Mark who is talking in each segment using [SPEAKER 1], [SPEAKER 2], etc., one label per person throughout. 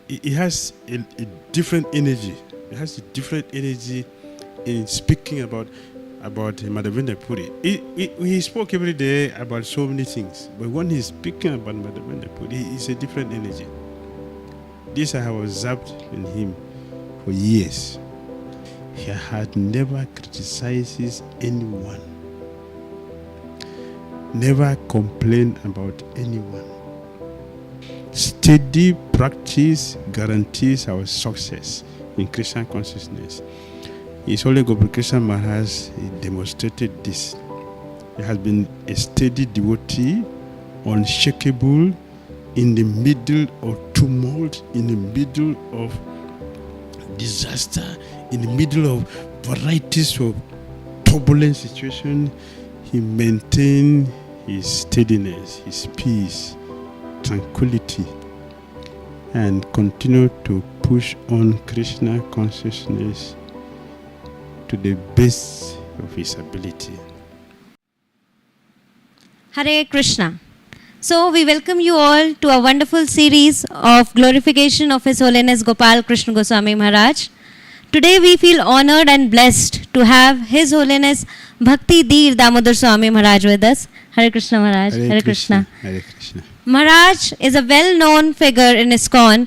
[SPEAKER 1] he has a different energy. He has a different energy in speaking about Madhavendra Puri. He spoke every day about so many things, but when he's speaking about Madhavendra Puri, it's a different energy. This I have observed in him for years. He had never criticized anyone, never complained about anyone. Steady practice guarantees our success in Krishna consciousness. His Holy Gopal Krishna Maharaj demonstrated this. He has been a steady devotee, unshakable, in the middle of tumult, in the middle of disaster, in the middle of varieties of turbulent situations. He maintained his steadiness, his peace, tranquility, and continued to push on Krishna consciousness to the best of his ability.
[SPEAKER 2] Hare Krishna. So we welcome you all to a wonderful series of glorification of His Holiness Gopal Krishna Goswami Maharaj. Today we feel honored and blessed to have His Holiness Bhakti Dhira Damodar Swami Maharaj with us. Hare Krishna Maharaj.
[SPEAKER 1] Hare Krishna. Hare Krishna.
[SPEAKER 2] Maharaj is a well-known figure in Iskcon.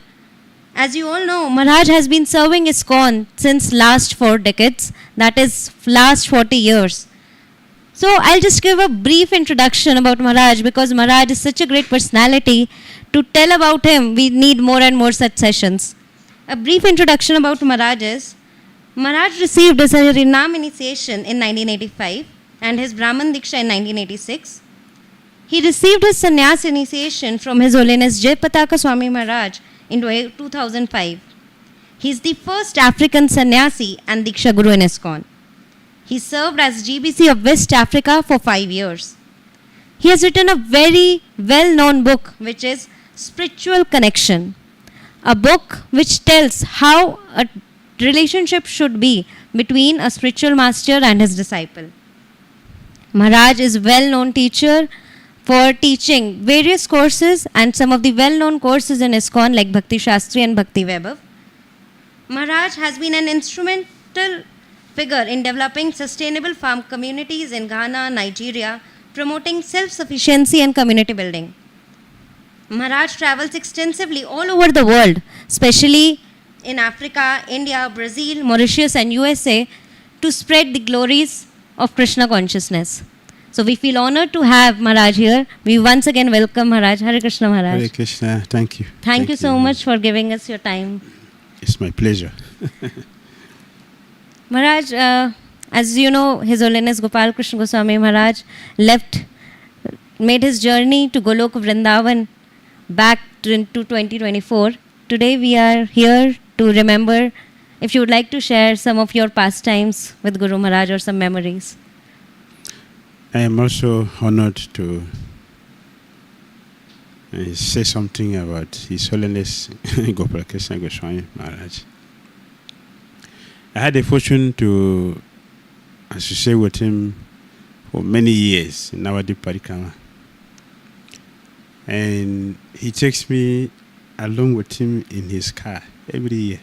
[SPEAKER 2] As you all know, Maharaj has been serving Iskcon since last 4 decades, that is last 40 years. So I'll just give a brief introduction about Maharaj because Maharaj is such a great personality. To tell about him, we need more and more such sessions. A brief introduction about Maharaj is, Maharaj received his Harinaam initiation in 1985 and his Brahman diksha in 1986. He received his sannyasa initiation from His Holiness Jaypataka Swami Maharaj in 2005. He is the first African sannyasi and diksha-guru in Iskcon. He served as GBC of West Africa for 5 years. He has written a very well-known book which is Spiritual Connection, a book which tells how a relationship should be between a spiritual master and his disciple. Maharaj is a well-known teacher for teaching various courses and some of the well-known courses in Iskcon like Bhakti Shastri and Bhakti Vaibhav. Maharaj has been an instrumental figure in developing sustainable farm communities in Ghana, Nigeria, promoting self-sufficiency and community building. Maharaj travels extensively all over the world, especially in Africa, India, Brazil, Mauritius and USA to spread the glories of Krishna consciousness. So we feel honored to have Maharaj here. We once again welcome Maharaj. Hare Krishna Maharaj.
[SPEAKER 1] Hare Krishna. Thank you.
[SPEAKER 2] Thank you so much for giving us your time.
[SPEAKER 1] It's my pleasure.
[SPEAKER 2] Maharaj, as you know, His Holiness Gopal Krishna Goswami Maharaj made his journey to Golok Vrindavan back into 2024. Today we are here to remember, if you would like to share some of your pastimes with Guru Maharaj or some memories.
[SPEAKER 1] I am also honored to say something about His Holiness Gopal Krishna Goswami Maharaj. I had the fortune to associate with him for many years in Navadip Parikama. And he takes me along with him in his car every year.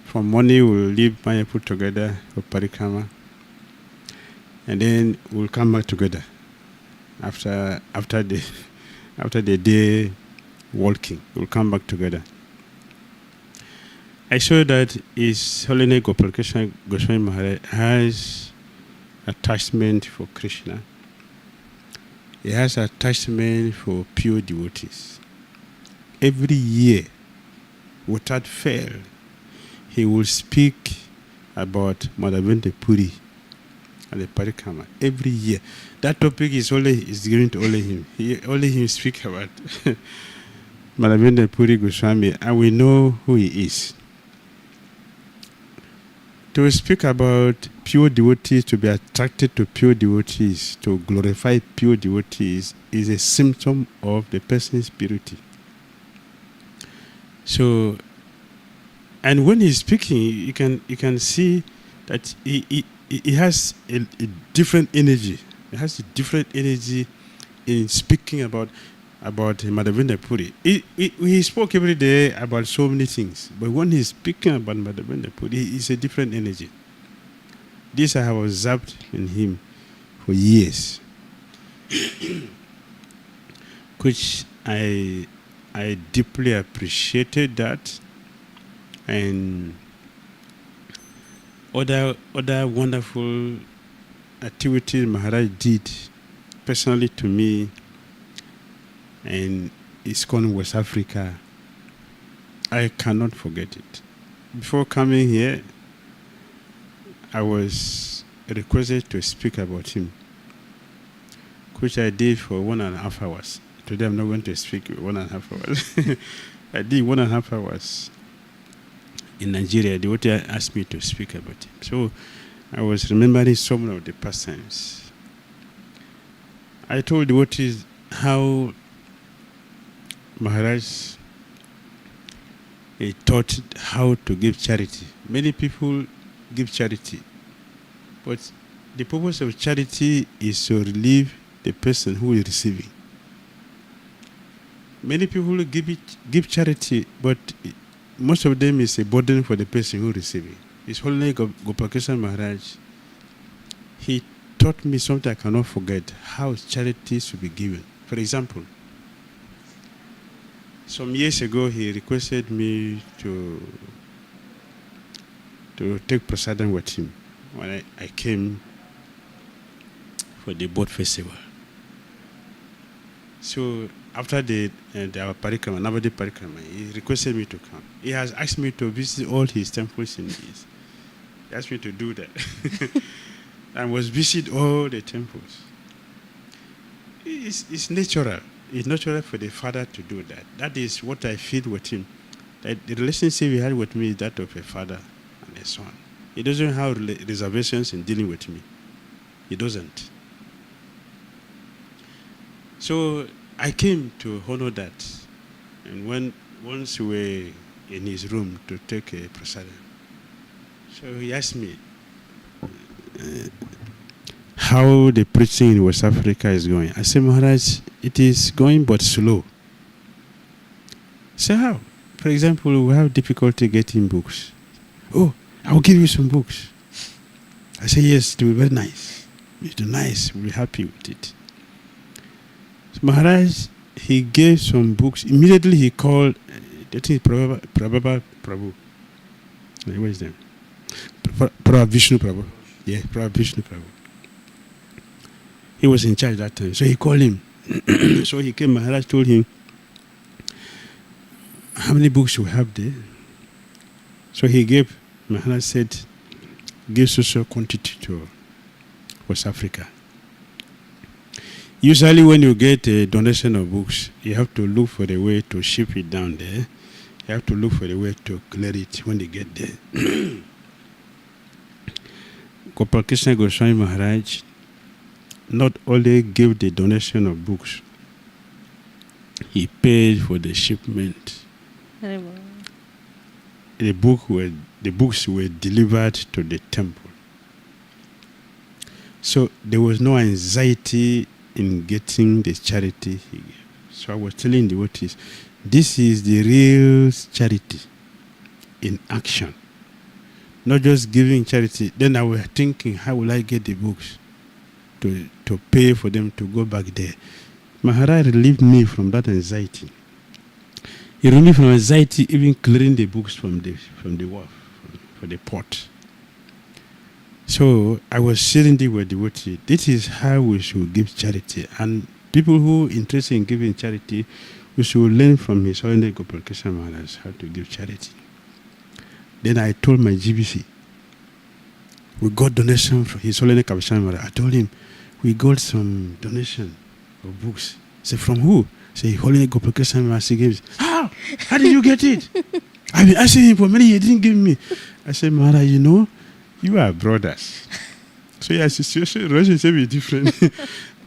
[SPEAKER 1] From morning we'll leave Mayapur together for Parikama. And then we'll come back together after the day walking. We'll come back together. I saw that His Holiness Gopal Krishna Goswami Maharaj has attachment for Krishna. He has attachment for pure devotees. Every year, without fail, he will speak about Madhavendra Puri and the Parikama every year. That topic is given to only him. Only him speak about Madhavendra Puri Goswami, and we know who he is. To speak about pure devotees, to be attracted to pure devotees, to glorify pure devotees is a symptom of the person's purity. So, and when he's speaking, you can see that he has a different energy. He has a different energy in speaking about about Madhavendra Puri. He spoke every day about so many things, but when he's speaking about Madhavendra Puri, it's a different energy. This I have observed in him for years, which I deeply appreciated that, and other wonderful activities Maharaj did personally to me and Iskcon West Africa. I cannot forget it. Before coming here, I was requested to speak about him, which I did for 1.5 hours. Today I'm not going to speak 1.5 hours. I did 1.5 hours in Nigeria. The devotee asked me to speak about him. So I was remembering some of the past times. I told devotees how Maharaj taught how to give charity. Many people give charity, but the purpose of charity is to relieve the person who is receiving. Many people give charity, but most of them is a burden for the person who is receiving. His Holiness Gopal Krishna Maharaj, he taught me something I cannot forget, how charity should be given. For example, some years ago, he requested me to take prasadam with him when I came for the boat festival. So after our parikrama, Navadi parikrama, he requested me to come. He has asked me to visit all his temples in the East. He asked me to do that. I was visit all the temples. It's natural. It's natural for the father to do that. That is what I feel with him. That the relationship he had with me is that of a father and a son. He doesn't have reservations in dealing with me. He doesn't. So I came to honor that. And once we were in his room to take a prasadam, so he asked me how the preaching in West Africa is going. I said, Maharaj, it is going but slow. So how? For example, we have difficulty getting books. Oh, I'll give you some books. I said, yes, it will be very nice. It's nice, we'll be happy with it. So Maharaj, he gave some books. Immediately he called, I think Prabhu. What is his name? Prabhu Vishnu Prabhu. Yeah, Prabhu Vishnu Prabhu. He was in charge that time. So he called him. So he came, Maharaj told him, how many books you have there? So he gave, Maharaj said, give social quantity to West Africa. Usually when you get a donation of books, you have to look for a way to ship it down there. You have to look for a way to clear it when they get there. Gopal Krishna Goswami Maharaj not only gave the donation of books, he paid for the shipment. The books were delivered to the temple. So there was no anxiety in getting the charity he gave. So I was telling the devotees, this is the real charity in action. Not just giving charity. Then I was thinking, how will I get the books to pay for them to go back there? Maharaj relieved me from that anxiety. He relieved me from anxiety, even clearing the books from the wharf, for the port. So I was sharing it with devotees. This is how we should give charity. And people who are interested in giving charity, we should learn from His Holiness Gopal Krishna Maharaj how to give charity. Then I told my GBC, we got donation from His Holiness Krishna Maharaj. I told him, we got some donation of books. He said, from who? I said, Holiness Gopal Krishna Maharaj gives. How? How did you get it? I've been asking him for many years, he didn't give me. I said, Maharaj, you are brothers. So yes, the relationship is different.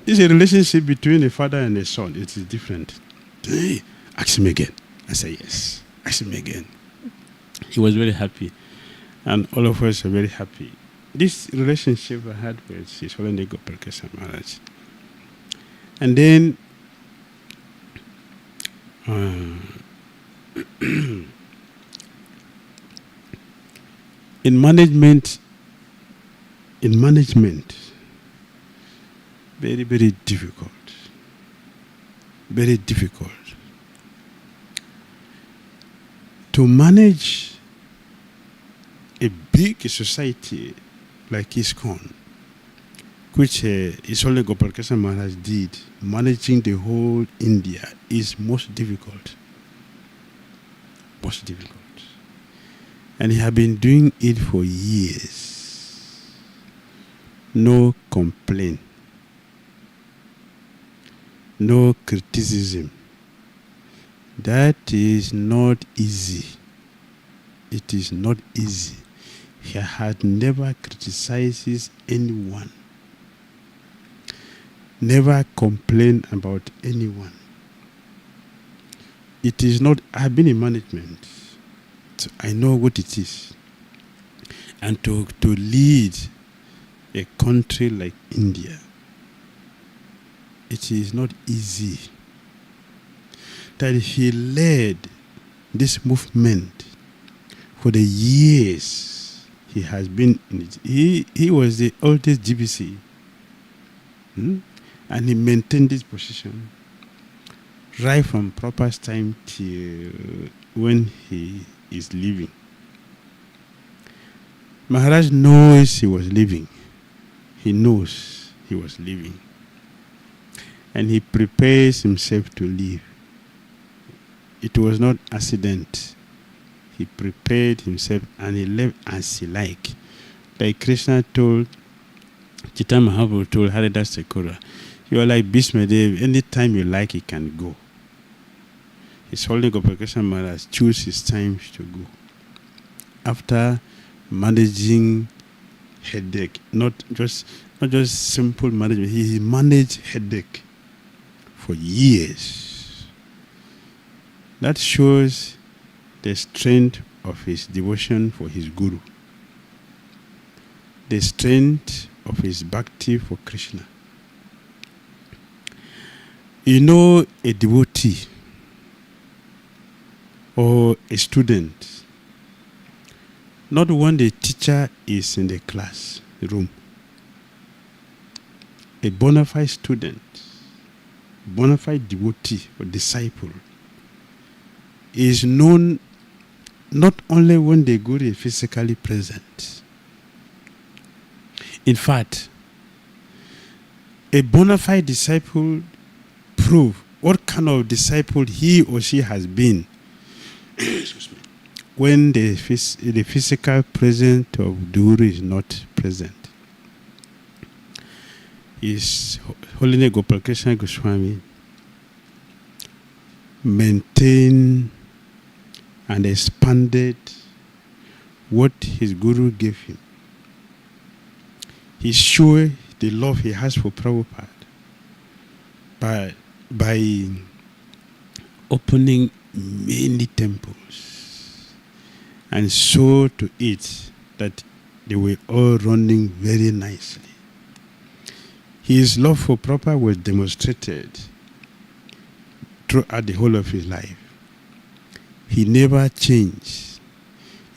[SPEAKER 1] It's a relationship between a father and a son. It is different. Hey, ask him again. I said, yes. Ask him again. He was very happy. And all of us are very happy. This relationship I had with His Holiness Gopal Krishna Maharaj. And then in management, very, very difficult. Very difficult. To manage a big society like Iskcon, which is only Gopal Krishna Maharaj did, managing the whole India is most difficult. Most difficult. And he had been doing it for years. No complaint. No criticism. That is not easy. It is not easy. He had never criticized anyone. Never complained about anyone. It is not, I've been in management, so I know what it is. And to lead a country like India, it is not easy. That he led this movement for the years he has been in it. He was the oldest GBC. And he maintained this position right from Prabhupada's time till when he is leaving. Maharaj knows he was leaving. He knows he was leaving. And he prepares himself to leave. It was not accident. He prepared himself and he left as he liked. Like Krishna told, Chaitanya Mahaprabhu told Haridas Thakur, you are like Bhishmadev, anytime you like, he can go. It's only Gopal Krishna Maharaj choose his time to go. After managing headache, not just simple management, he managed headache for years. That shows the strength of his devotion for his Guru, the strength of his bhakti for Krishna. You know, a devotee or a student, not when the teacher is in the class room. A bona fide student, bona fide devotee or disciple is known not only when the Guru is physically present. In fact, a bona fide disciple prove what kind of disciple he or she has been when the physical presence of the Guru is not present. His Holiness Gopal Krishna Goswami maintained and expanded what his Guru gave him. He showed the love he has for Prabhupada by opening many temples and saw to it that they were all running very nicely. His love for Prabhupada was demonstrated throughout the whole of his life. He never changed.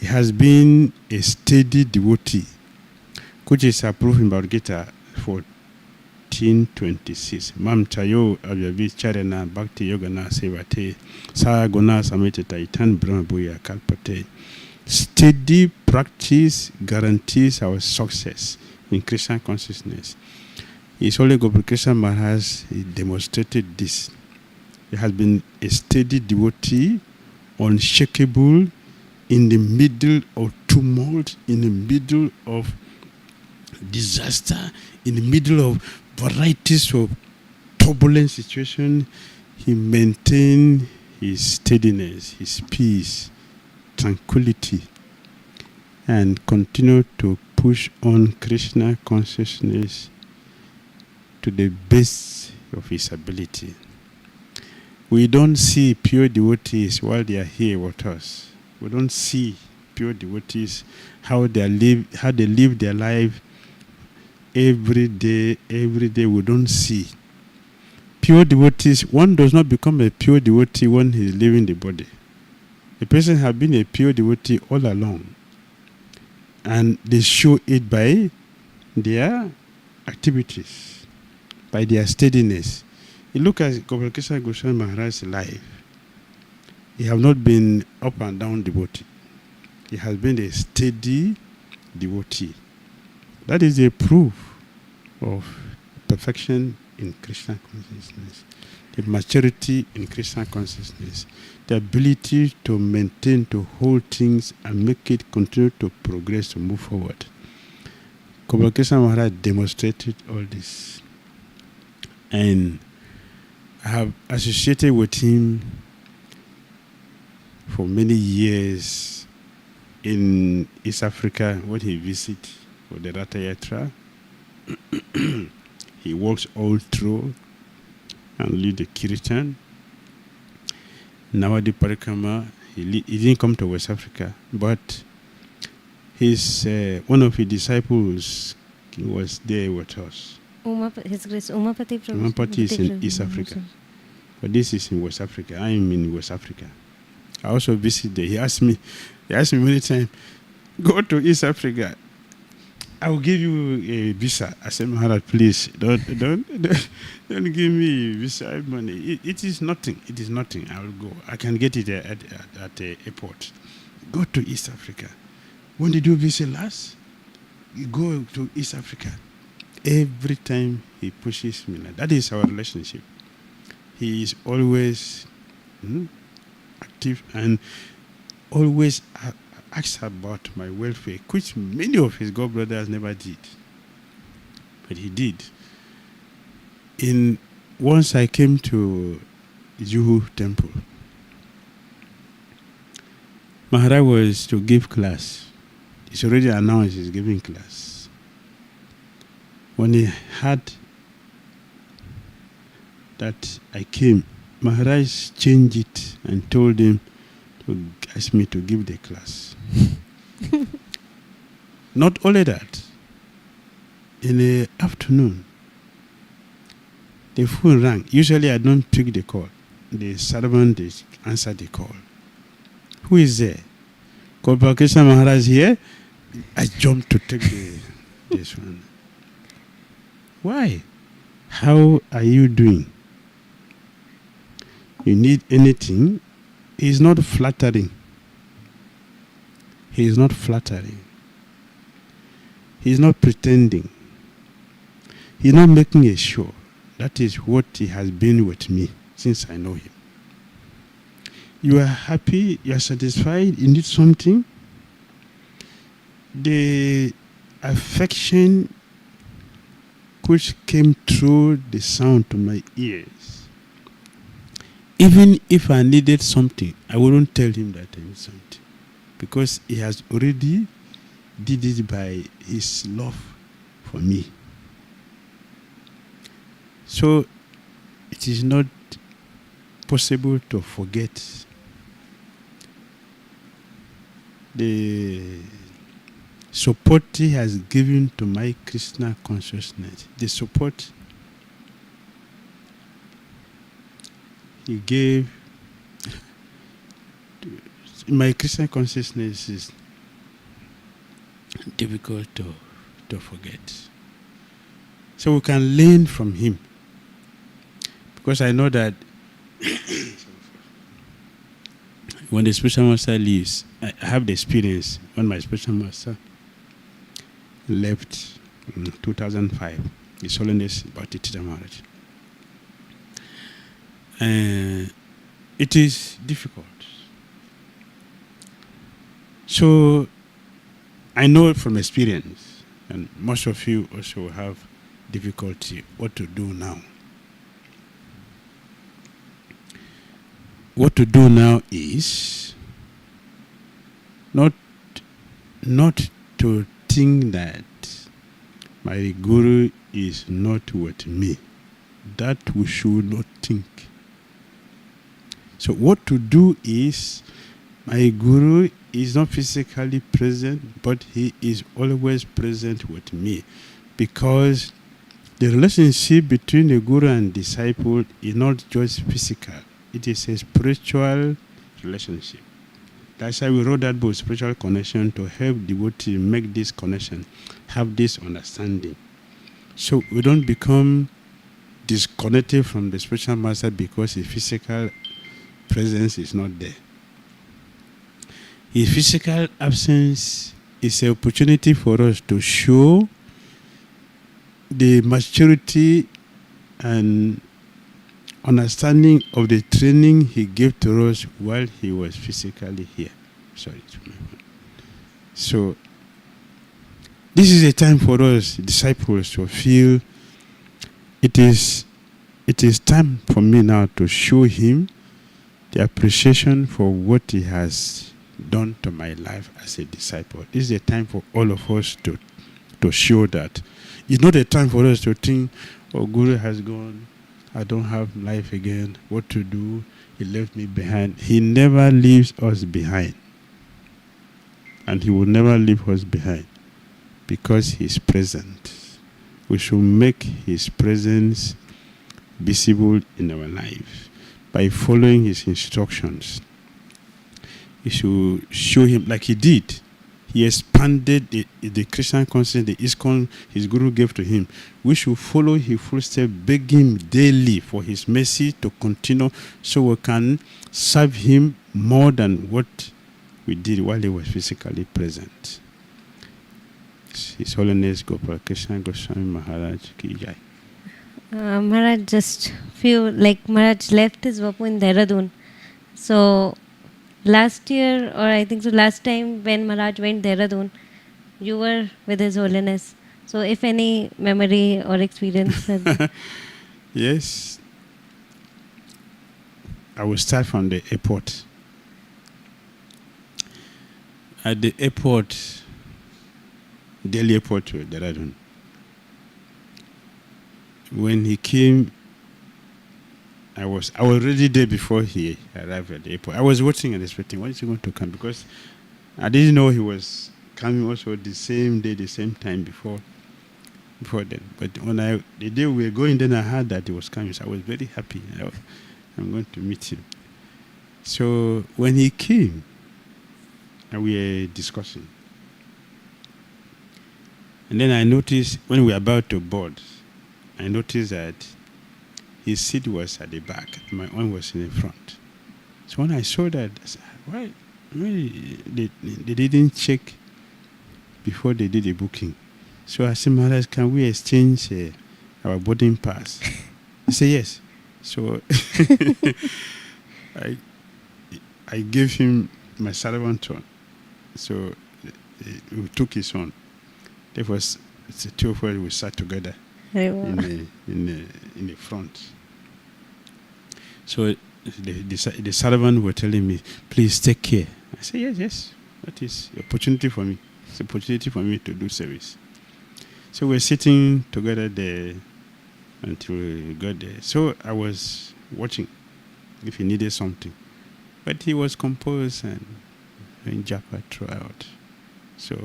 [SPEAKER 1] He has been a steady devotee, which is approved in Bhagavad Gita 14:26. Mam chayo avyavi charana bhakti yogana sevate sa guna sametita itan brahma bhuya kalpate. Steady practice guarantees our success in Krishna consciousness. His Holy Gopal Krishna Maharaj demonstrated this. He has been a steady devotee, unshakable, in the middle of tumult, in the middle of disaster, in the middle of varieties of turbulent situations. He maintained his steadiness, his peace, tranquility, and continued to push on Krishna consciousness to the best of his ability. We don't see pure devotees while they are here with us. We don't see pure devotees how they live their life every day. We don't see. pure devotees, one does not become a pure devotee when he is leaving the body. The person has been a pure devotee all along. And they show it by their activities, by their steadiness. You look at Gopal Krishna Goswami Maharaj's life. He has not been up and down devotee. He has been a steady devotee. That is a proof of perfection in Krishna consciousness, the maturity in Krishna consciousness, the ability to maintain, to hold things and make it continue to progress, to move forward. Gopal Krishna Maharaj demonstrated all this. And I have associated with him for many years in East Africa when he visited for the Ratha Yatra. He walks all through and lead the Kirtan. Navadi Parikrama, he didn't come to West Africa, but his one of his disciples was there with us.
[SPEAKER 2] His Grace Umapati
[SPEAKER 1] Umapati is in East Africa, but this is in West Africa. I am in West Africa. I also visited there. He asked me many times, go to East Africa. I will give you a visa. I said, Maharaj, please don't give me visa money. It is nothing. It is nothing. I will go. I can get it at the airport. Go to East Africa. When did you visit last? You go to East Africa. Every time he pushes me. That is our relationship. He is always active and always asks about my welfare, which many of his god brothers never did. But he did. Once I came to Juhu temple, Maharaj was to give class. He's already announced he's giving class. When he heard that I came, Maharaj changed it and told him to ask me to give the class. Not only that, in the afternoon, the phone rang. Usually I don't pick the call. The servant answered the call. Who is there? Gopal Krishna Maharaj here. I jumped to take this one. Why? How are you doing? You need anything? He's not flattering. He is not flattering. He is not pretending. He is not making a show. That is what he has been with me since I know him. You are happy, you are satisfied, you need something. The affection which came through the sound to my ears, even if I needed something, I wouldn't tell him that I need something, because he has already did it by his love for me. So it is not possible to forget the support he has given to my Krishna consciousness, the support he gave to my Krishna consciousness is difficult to forget. So we can learn from him, because I know that when the spiritual master leaves, I have the experience when my spiritual master left in 2005, His Holiness Bhakti Dhira Damodar. It is difficult. So I know from experience, and most of you also have difficulty what to do now. What to do now is not to think that my Guru is not with me. That we should not think. So what to do is, my Guru is not physically present, but he is always present with me, because the relationship between the guru and disciple is not just physical. It is a spiritual relationship. That's why we wrote that book, Spiritual Connection, to help devotees make this connection, have this understanding. So we don't become disconnected from the spiritual master because his physical presence is not there. His physical absence is an opportunity for us to show the maturity and understanding of the training he gave to us while he was physically here. Sorry. So, this is a time for us disciples to feel it is time for me now to show him the appreciation for what he has done to my life as a disciple. This is a time for all of us to show that. It's not a time for us to think, oh, Guru has gone, I don't have life again, what to do, he left me behind. He never leaves us behind. And he will never leave us behind because he is present. We should make his presence visible in our life by following his instructions. We should show him like he did. He expanded the Christian consciousness, the Iskcon his guru gave to him. We should follow his footsteps, beg him daily for his mercy to continue so we can serve him more than what we did while he was physically present. His Holiness Gopal Krishna Goswami Maharaj ki jai.
[SPEAKER 2] Maharaj, just feel like Maharaj left his Vapu in Dehradun. So last year, or I think so last time when Maharaj went Dehradun, you were with His Holiness. So if any memory or experience.
[SPEAKER 1] Yes. I will start from the airport. At the airport, Delhi airport to Dehradun, when he came, I was already there before he arrived at the airport. I was watching and expecting, when is he going to come? Because I didn't know he was coming also the same day, the same time before then. But the day we were going, then I heard that he was coming. So I was very happy. I'm going to meet him. So when he came, and we were discussing. And then I noticed, when we were about to board, I noticed that his seat was at the back. My own was in the front. So when I saw that, I said, why? They didn't check before they did the booking. So I said, Maharaj, can we exchange our boarding pass? He said, yes. So I gave him my servant one. So we took his own. Therefore, it's the two of us, we sat together in the front. So the servant were telling me, please take care. I said, yes. That is an opportunity for me. It's an opportunity for me to do service. So we're sitting together there until we got there. So I was watching if he needed something. But he was composed and in japa throughout. So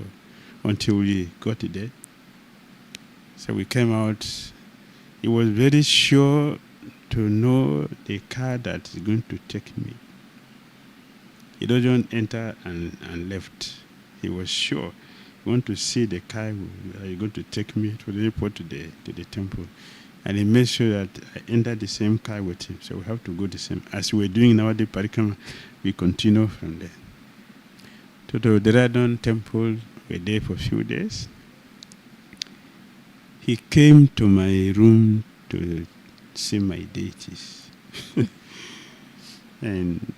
[SPEAKER 1] until we got there. So we came out. He was very sure to know the car that is going to take me. He doesn't enter and left. He was sure. He want to see the car that is going to take me to the airport to the temple. And he made sure that I entered the same car with him. So we have to go the same. As we were doing our day parikrama, we continue from there. To the Dhira temple, we were there for a few days. He came to my room to see my deities. And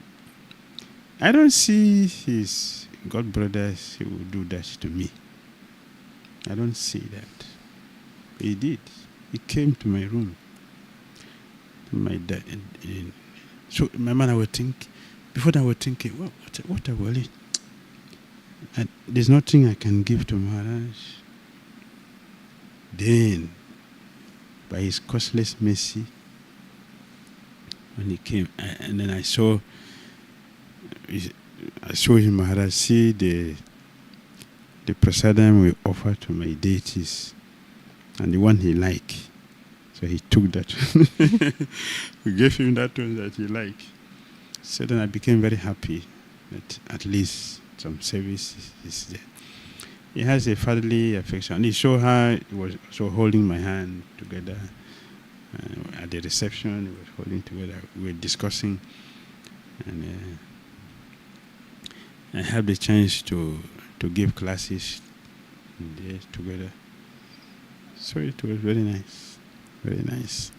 [SPEAKER 1] I don't see his God brothers who will do that to me. I don't see that. He did. He came to my room. To my dad. So my man, I would think, before that I was thinking, what a worry. There's nothing I can give to Maharaj. Then, by his costless mercy, when he came, and then I saw him, Maharaj, see the prasadam we offer to my deities, and the one he liked. So he took that. We gave him that one that he liked. So then I became very happy that at least some service is there. He has a fatherly affection. He showed her, he was also holding my hand together. At the reception, we were holding together. We were discussing. And I had the chance to give classes there together. So it was very nice. Very nice.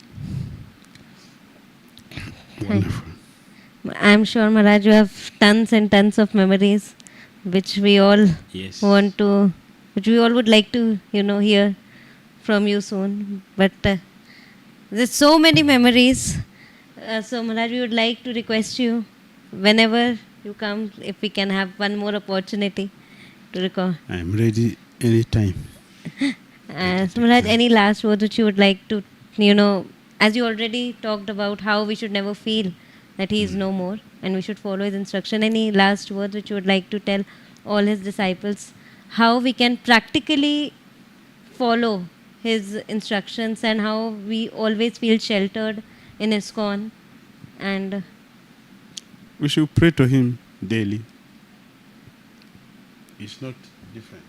[SPEAKER 1] Wonderful.
[SPEAKER 2] I'm sure, Maharaj, you have tons and tons of memories which we all
[SPEAKER 1] Yes.
[SPEAKER 2] which we all would like to, hear from you soon. But there's so many memories. So, Maharaj, we would like to request you, whenever you come, if we can have one more opportunity to recall.
[SPEAKER 1] I'm ready anytime.
[SPEAKER 2] So, Maharaj, any last words which you would like to, as you already talked about how we should never feel that he is no more and we should follow his instruction. Any last words which you would like to tell all his disciples, how we can practically follow his instructions and how we always feel sheltered in Iskcon? And
[SPEAKER 1] We should pray to him daily. It's not different.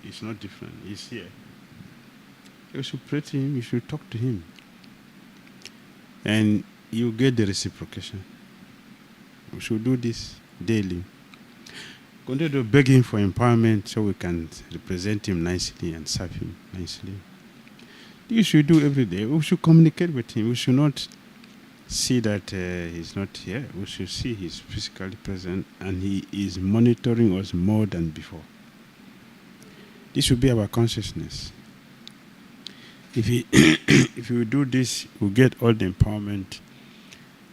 [SPEAKER 1] It's not different. He's here. You should pray to him. You should talk to him. And you get the reciprocation. We should do this daily. Continue to beg him for empowerment so we can represent him nicely and serve him nicely. You should do every day. We should communicate with him. We should not see that he's not here. We should see he's physically present and he is monitoring us more than before. This should be our consciousness. If we do this, we'll get all the empowerment.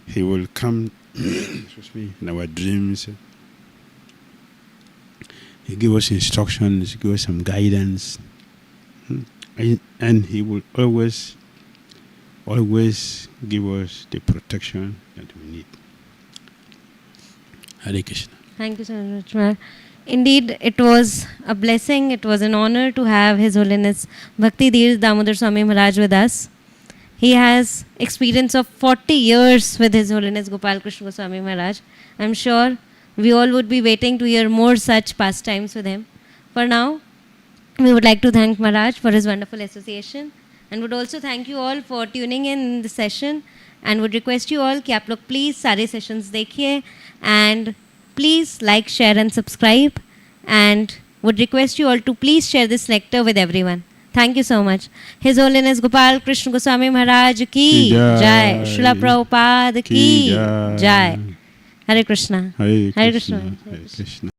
[SPEAKER 1] He will come in our dreams. He give us instructions, give us some guidance. And he will always give us the protection that we need. Hare Krishna.
[SPEAKER 2] thank you so much, Maharaj. Indeed, it was a blessing, it was an honor to have His Holiness Bhakti Dhira Damodar Swami Maharaj with us. He has experience of 40 years with His Holiness Gopal Krishna Goswami Maharaj. I'm sure we all would be waiting to hear more such pastimes with him. For now, we would like to thank Maharaj for his wonderful association and would also thank you all for tuning in the session and would request you all कि आप लोग please सारे sessions देखिए and please like, share and subscribe and would request you all to please share this lecture with everyone. Thank you so much. His Holiness Gopal Krishna Goswami Maharaj ki jai. Srila Prabhupada ki jai. Hare Krishna.
[SPEAKER 1] Hare
[SPEAKER 2] Hare
[SPEAKER 1] Krishna.
[SPEAKER 2] Krishna.
[SPEAKER 1] Hare Krishna.